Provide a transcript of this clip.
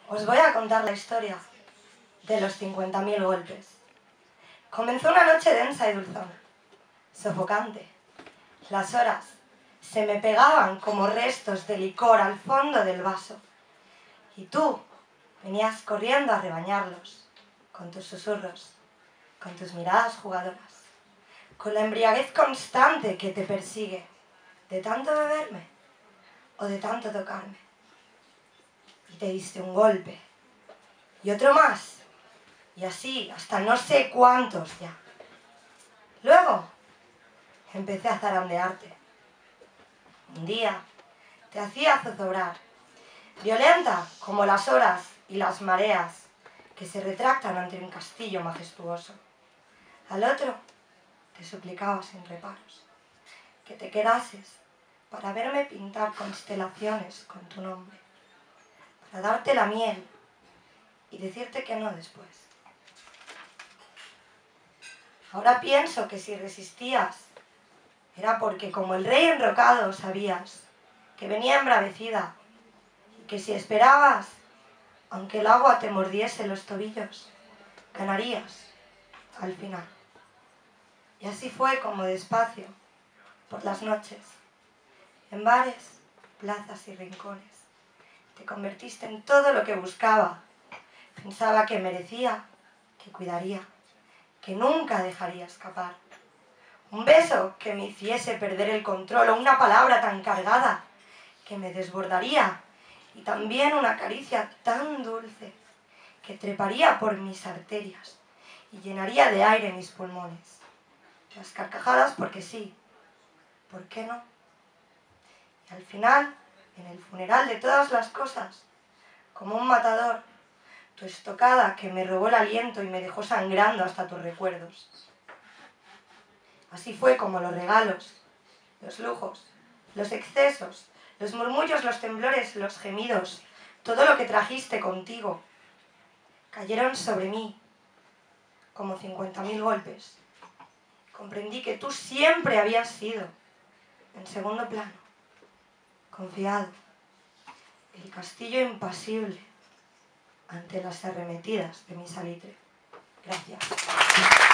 Os voy a contar la historia de los 50.000 golpes. Comenzó una noche densa y dulzona, sofocante. Las horas se me pegaban como restos de licor al fondo del vaso. Y tú venías corriendo a rebañarlos, con tus susurros, con tus miradas jugadoras, con la embriaguez constante que te persigue, de tanto beberme o de tanto tocarme. Y te diste un golpe, y otro más, y así hasta no sé cuántos ya. Luego empecé a zarandearte. Un día te hacía zozobrar, violenta como las horas y las mareas que se retractan ante un castillo majestuoso. Al otro te suplicaba sin reparos que te quedases para verme pintar constelaciones con tu nombre, para darte la miel y decirte que no después. Ahora pienso que si resistías era porque como el rey enrocado sabías que venía embravecida y que si esperabas, aunque el agua te mordiese los tobillos, ganarías al final. Y así fue como despacio, por las noches, en bares, plazas y rincones, te convertiste en todo lo que buscaba. Pensaba que merecía, que cuidaría, que nunca dejaría escapar. Un beso que me hiciese perder el control, o una palabra tan cargada que me desbordaría, y también una caricia tan dulce que treparía por mis arterias y llenaría de aire mis pulmones. Las carcajadas porque sí, ¿por qué no? Y al final, en el funeral de todas las cosas, como un matador, tu estocada que me robó el aliento y me dejó sangrando hasta tus recuerdos. Así fue como los regalos, los lujos, los excesos, los murmullos, los temblores, los gemidos, todo lo que trajiste contigo, cayeron sobre mí como 50.000 golpes. Comprendí que tú siempre habías sido, en segundo plano, confiado, el castillo impasible ante las arremetidas de mi salitre. Gracias.